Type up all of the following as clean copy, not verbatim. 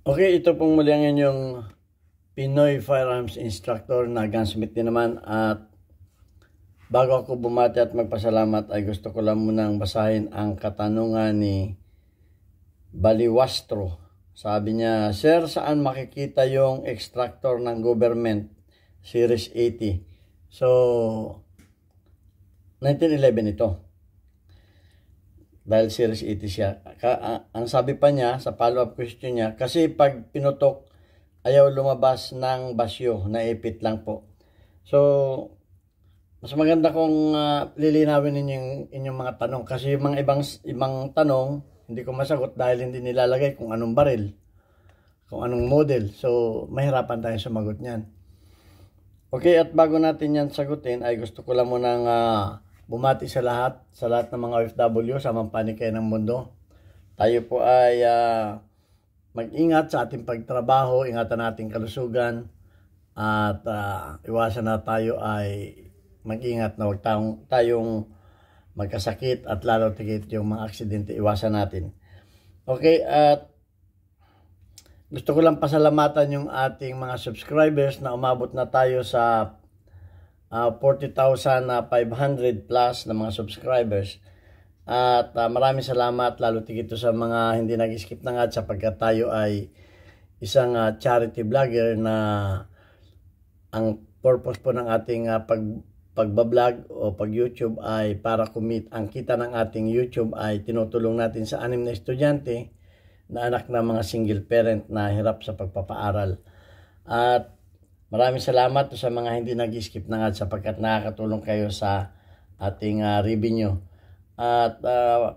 Okay, ito pong muli ang inyong Pinoy Firearms Instructor na gunsmith din naman. At bago ako bumati at magpasalamat ay gusto ko lang munang basahin ang katanungan ni Baliwastro. Sabi niya, Sir, saan makikita yung extractor ng government Series 80? So, 1911 ito. Dahil Series 80 siya. Ang sabi pa niya sa follow-up question niya, kasi pag pinutok, ayaw lumabas ng basyo, naipit lang po. So, mas maganda kung lilinawin ninyo inyong mga tanong. Kasi yung mga ibang tanong, hindi ko masagot dahil hindi nilalagay kung anong baril, kung anong model. So, mahirapan tayo sumagot niyan. Okay, at bago natin yan sagutin, ay gusto ko lang munang bumati sa lahat ng mga OFW sa mga panikay ng mundo. Tayo po ay mag-ingat sa ating pagtrabaho, ingatan nating kalusugan, at iwasan na tayo ay mag-ingat na huwag tayong magkasakit at lalo tigit yung mga aksidente, iwasan natin. Okay, at gusto ko lang pasalamatan yung ating mga subscribers na umabot na tayo sa 40,500 plus na mga subscribers. At maraming salamat lalo tigito sa mga hindi nag-skip ng ads sapagkat tayo ay isang charity vlogger na ang purpose po ng ating pagbablog o pag-YouTube ay para kumit ang kita ng ating YouTube ay tinutulong natin sa 6 na estudyante na anak ng mga single parent na hirap sa pagpapaaral. At maraming salamat sa mga hindi nag-skip ng ads sapagkat nakakatulong kayo sa ating revenue. At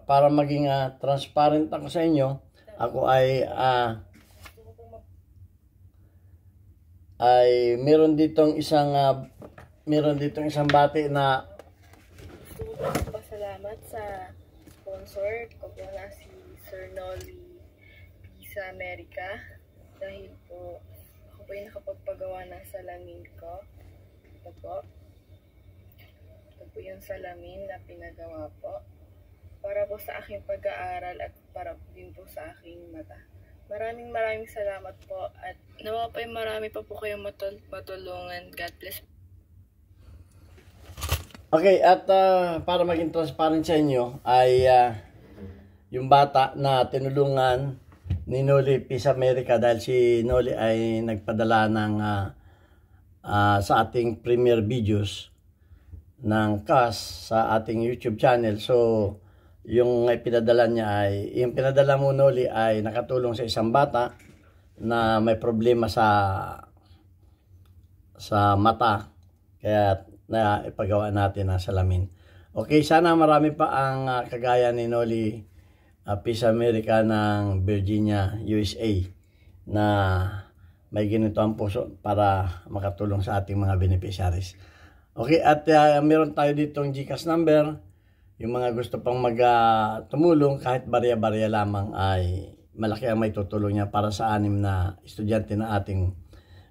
para maging transparent ako sa inyo, ako ay meron ditong isang bati na gusto ko po pasalamat sa sponsor ko po na si Sir Nolly Pisa America dahil po ako po yung nakapagpagawa ng salamin ko. Ito po yung salamin na pinagawa po para po sa aking pag-aaral at para din po sa aking mata. Maraming salamat po at nawa pa marami pa po kayong matulungan. God bless. Okay, at para maging transparent sa inyo ay yung bata na tinulungan ni Nolly Pisa America dahil si Nolly ay nagpadala ng sa ating premiere videos ng CAS sa ating YouTube channel. So, yung pinadala niya ay, yung pinadala mo Nolly ay nakatulong sa isang bata na may problema sa mata. Kaya na ipagawa natin ang salamin. Okay, sana marami pa ang kagaya ni Nolly Pisa America ng Virginia, USA na may ganito ang puso para makatulong sa ating mga beneficiaries. Okay, at meron tayo ditong GCash number. Yung mga gusto pang tumulong kahit barya-barya lamang ay malaki ang may tutulong niya para sa 6 na estudyante na ating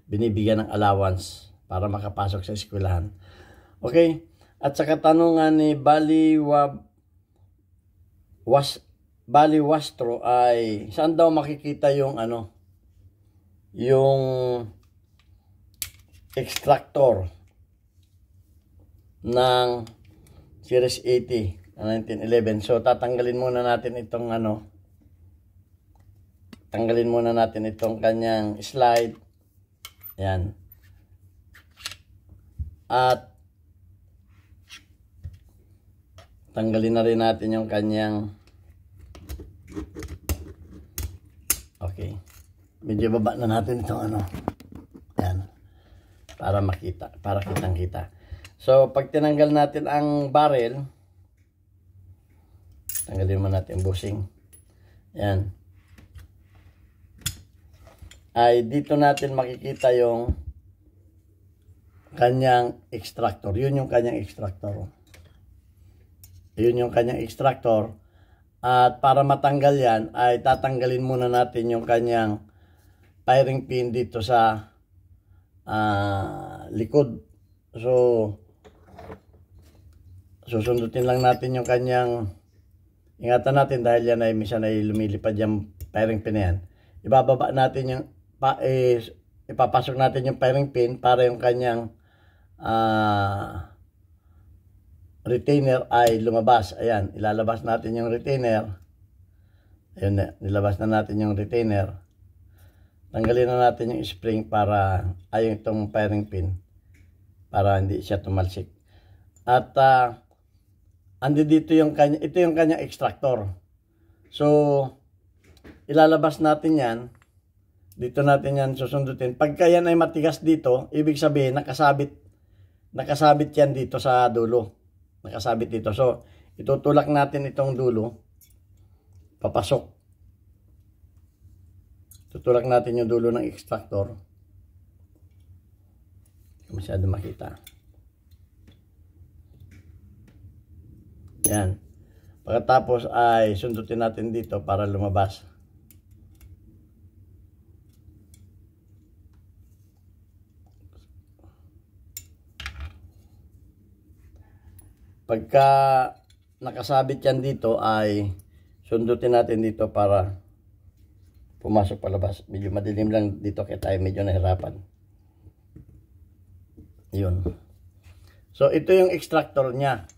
binibigyan ng allowance para makapasok sa eskwelahan. Okay, at sa katanungan ni Baliwastro ay saan daw makikita yung yung extractor ng Series 80 na 1911. So tatanggalin muna natin itong tanggalin muna natin itong kanyang slide. Ayan. At tanggalin na rin natin yung kanyang okay. Medyo baba na natin itong Ayan. Para makita, para kitang-kita. So, pag tinanggal natin ang barrel, tanggalin mo natin yung bushing. Ayan. Ay, dito natin makikita yung kanyang extractor. Yun yung kanyang extractor. Yun yung kanyang extractor. At para matanggal yan, ay tatanggalin muna natin yung kanyang firing pin dito sa likod. So, susundutin lang natin yung kanyang, ingatan natin dahil yan ay minsan ay lumilipad yung firing pin na yan. ibababa natin yung ipapasok natin yung firing pin para yung kanyang retainer ay lumabas. Ayan, ilalabas natin yung retainer. Ayun na, nilabas na natin yung retainer. Tanggalin na natin yung spring para ay itong firing pin para hindi siya tumalsik. At andi dito yung kanya, ito yung kanyang extractor. So ilalabas natin yan. Dito natin yan susundutin. Pagka yan ay matigas dito, ibig sabihin nakasabit yan dito sa dulo. Nakasabit dito. So itutulak natin itong dulo. Papasok. Tutulak natin yung dulo ng extractor. Hindi masyado makita. Yan. Pagkatapos ay sundutin natin dito para lumabas. Pagka nakasabit yan dito ay sundutin natin dito para pumasok palabas. Medyo madilim lang dito kaya tayo medyo nahirapan. Yun. So ito yung extractor niya.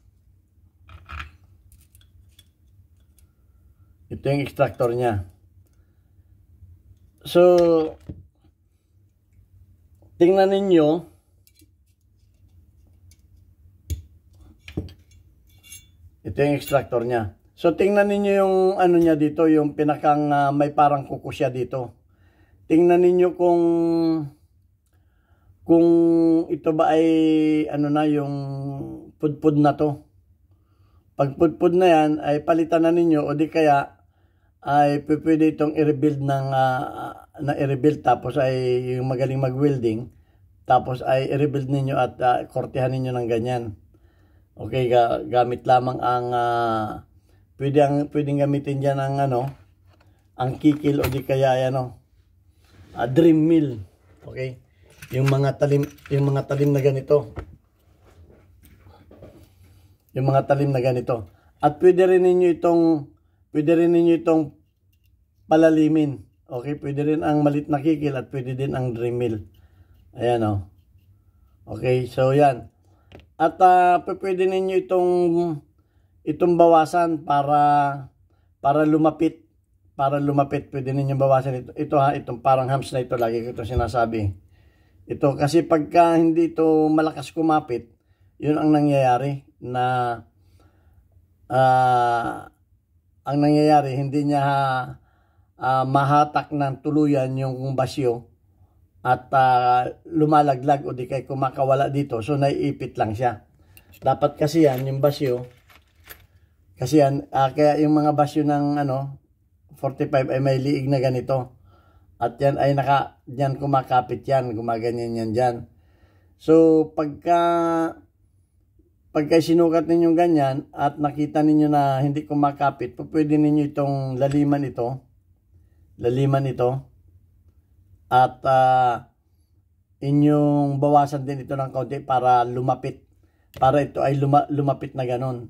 Ito yung extractor niya. So tingnan ninyo. Ito yung extractor niya. So tingnan ninyo yung ano niya dito, yung pinakang may parang kuko siya dito. Tingnan ninyo kung ito ba ay ano na yung pudpud na to. Pag pudpud na yan ay palitan na ninyo o di kaya ay pwede itong i-rebuild na i-rebuild tapos ay yung magaling mag-welding tapos ay i-rebuild ninyo at kortehan ninyo ng ganyan. Okay, gamit lamang ang pwedeng gamitin diyan ang ang kikil o di kaya dream mill. Okay? Yung mga talim na ganito. Yung mga talim na ganito. At pwede rin ninyo itong palalimin. Okay, pwede rin ang malit na kikil at pwede din ang dream mill. Ayan o. Okay, so yan. At pwede ninyo itong bawasan para lumapit. Para lumapit, pwede ninyo bawasan ito. Ito itong parang hams na ito, lagi ko ito sinasabi. Ito, kasi pagka hindi ito malakas kumapit, yun ang nangyayari na ang nangyayari, hindi niya mahatak ng tuluyan yung basyo at lumalaglag o di kaya kumakawala dito. So naiipit lang siya. Dapat kasi yan, yung basyo, kasi yan, kaya yung mga basyo ng 45 ay may liig na ganito. At yan ay yan kumakapit yan, gumaganyan yan dyan. So pagka sinukat ninyo ganyan at nakita ninyo na hindi kumakapit, pwede ninyo itong laliman ito. At inyong bawasan din ito ng kaunti para lumapit. Para ito ay lumapit na ganon.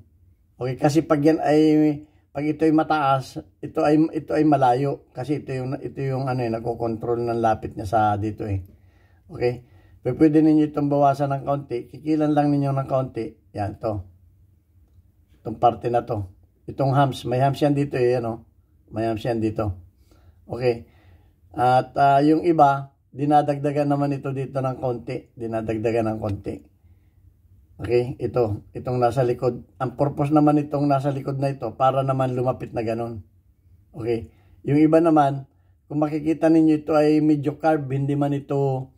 Okay, kasi pag ito ay mataas, ito ay malayo kasi ito yung nagko-control ng lapit niya sa dito eh. Okay? Pero pwede ninyo itong bawasan ng kaunti. Kikilan lang ninyo ng kaunti. Yan, ito. Itong parte na to. Itong hams, may hams yan dito eh, May hams yan dito. Okay. At yung iba, dinadagdagan naman ito dito ng konti. Dinadagdagan ng konti. Okay, itong nasa likod. Ang purpose naman itong nasa likod na ito, para naman lumapit na ganun. Okay. Yung iba naman, kung makikita ninyo ito ay medyo carb, hindi man ito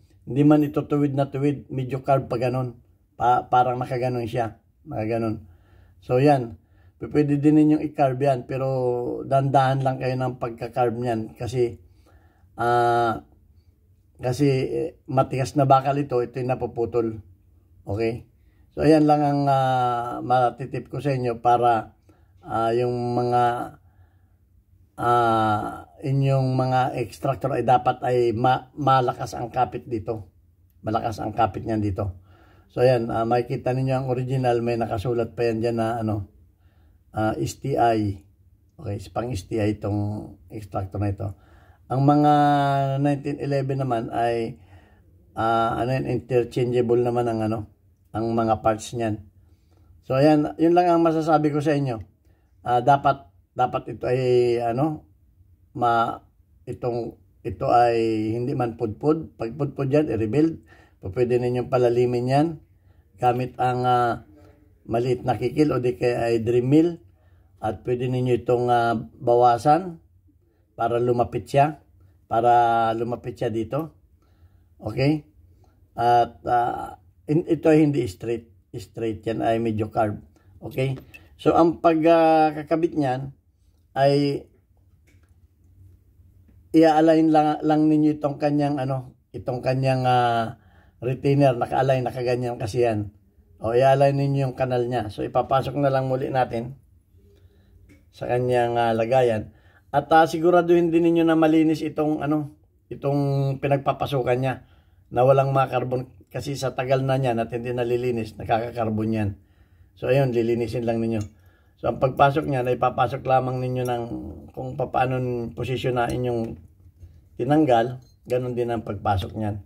tuwid na tuwid, medyo carb pa ganun. Parang nakaganon siya. Nakaganon. So yan. Pwede din ninyong i-carb yan, pero dandahan lang kayo ng pagka-carb niyan kasi matigas na bakal ito yung napuputol. Okay? So ayan lang ang matitip ko sa inyo para yung mga inyong mga extractor ay dapat ay malakas ang kapit dito. Malakas ang kapit niyan dito. So ayan, makikita ninyo ang original, may nakasulat pa yan dyan na STI. Okay, pang STI itong extractor na ito. Ang mga 1911 naman ay interchangeable naman ang mga parts niyan. So ayan, yun lang ang masasabi ko sa inyo. Dapat ito ay ito ay hindi man pudpud. Pag pudpud yan, i-rebuild. Pwede ninyong palalimin yan gamit ang maliit na kikil o di kaya ay dream mill. At pwede ninyo itong bawasan para lumapit siya. Dito. Okay? At ito ay hindi straight. Yan ay medyo curve. Okay? So ang pagkakabit niyan ay i-align lang ninyo itong kanyang retainer, naka-align, nakaganyan kasi yan. O i-align ninyo yung kanal niya. So ipapasok na lang muli natin sa kanyang lagayan. At siguraduhin din ninyo na malinis itong pinagpapasukan niya na walang mga carbon kasi sa tagal na niyan at hindi nalilinis, nakaka-carbon yan. So ayun, lilinisin lang ninyo. So ang pagpasok niya, ipapasok lamang ninyo ng kung paano posisyonain yung tinanggal, ganun din ang pagpasok niyan.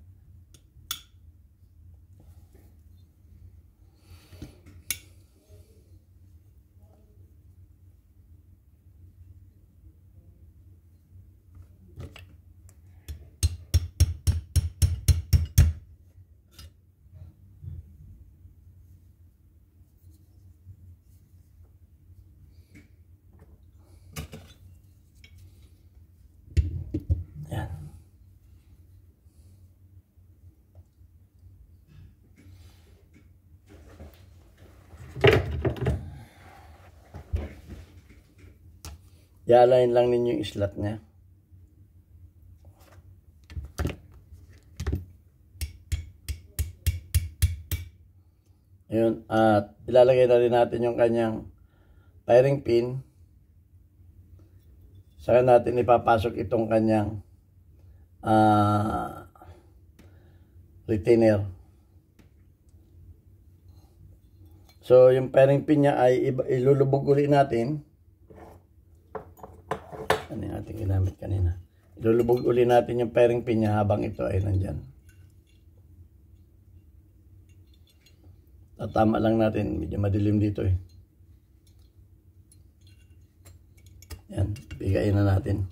I-align lang ninyo yung slot niya. Ayun, at ilalagay na rin natin yung kanyang firing pin. Saka natin ipapasok itong kanyang retainer. So yung firing pin niya ay ilulubog ulit natin. Ano yung ating ginamit kanina? Ilulubog uli natin yung firing pin niya habang ito ay nandyan. Tatama lang natin. Medyo madilim dito eh. Yan. Bigayin na natin.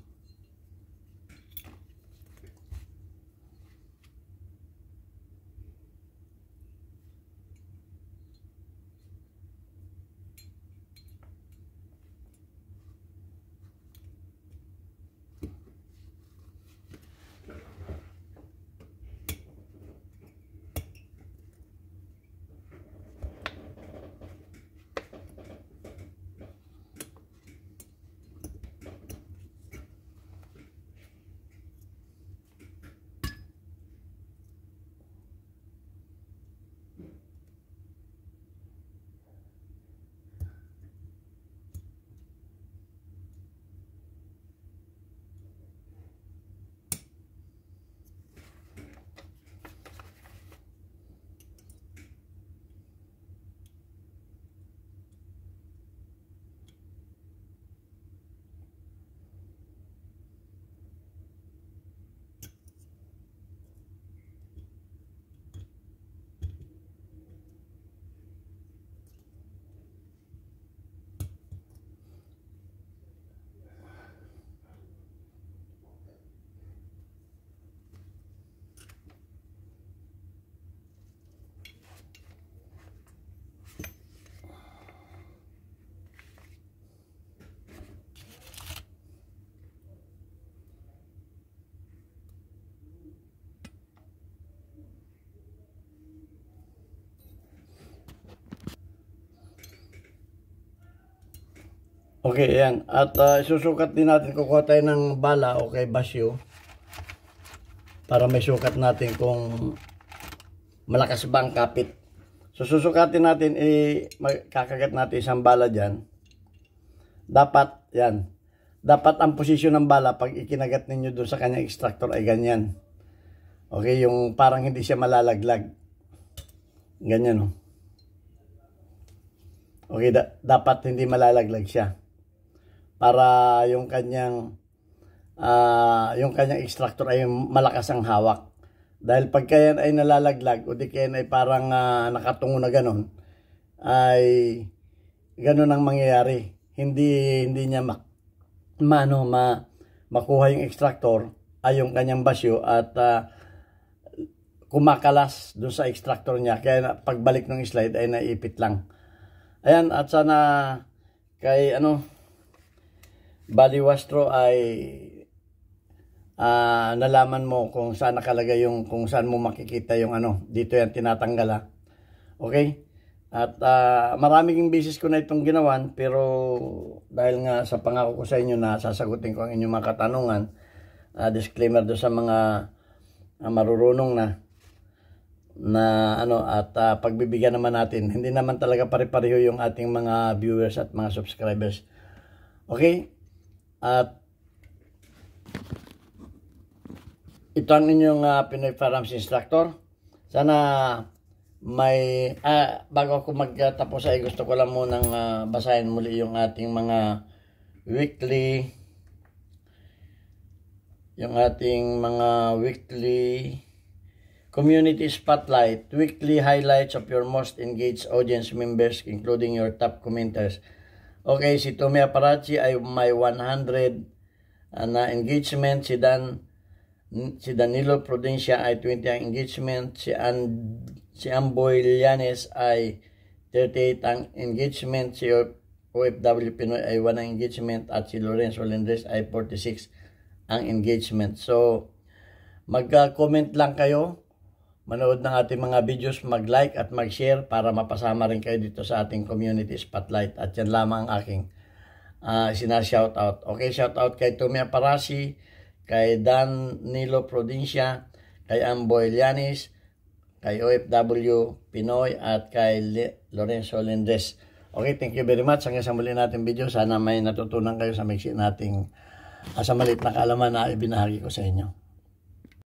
Okay, yan. At susukat din natin, kukuha tayo ng bala o kay basyo para may sukat natin kung malakas ba ang kapit. So susukatin natin, kakagat natin isang bala dyan. Dapat, yan. Dapat ang posisyon ng bala pag ikinagat ninyo doon sa kanyang extractor ay ganyan. Okay, yung parang hindi siya malalaglag. Ganyan, no? Okay, dapat hindi malalaglag siya. Para yung kanyang yung kanyang extractor ay malakas ang hawak. Dahil pagka yan ay nalalaglag o di kaya ay parang nakatungo na ganon, ay ganon ang mangyayari. Hindi niya makuha yung extractor ay yung kanyang basyo at kumakalas dun sa extractor niya. Kaya pagbalik ng slide ay naipit lang. Ayan, at sana kay Baliwastro ay nalaman mo kung saan nakalagay yung, kung saan mo makikita yung dito yan tinatanggal Okay? At maraming beses ko na itong ginawan, pero dahil nga sa pangako ko sa inyo na sasagutin ko ang inyong mga katanungan, disclaimer do sa mga marurunong at pagbibigyan naman natin, hindi naman talaga pare-pareho yung ating mga viewers at mga subscribers. Okay? At ito ang inyong Pinoy Firearms Instructor. Sana may bago ako magtapos ay gusto ko lang munang basahin muli yung ating mga weekly community spotlight, weekly highlights of your most engaged audience members including your top commenters. Okay, si Tommy Aparachi ay may 100 na engagement, si Danilo Prudencia ay 20 ang engagement, si Amboy Lianes ay 38 ang engagement, si OFW Pinoy ay 1 ang engagement, at si Lorenzo Lendres ay 46 ang engagement. So, mag-comment lang kayo, manood ng ating mga videos, mag-like at mag-share para mapasama rin kayo dito sa ating community spotlight. At yan lamang ang aking sinashoutout. Okay, shoutout kay Tommy Aparachi, kay Danilo Prudencia, kay Amboy Lianis, kay OFW Pinoy, at kay Lorenzo Lendres. Okay, thank you very much. Hanggang sa muli natin video. Sana may natutunan kayo sa miksi nating sa maliit na kaalaman na ibinahagi ko sa inyo.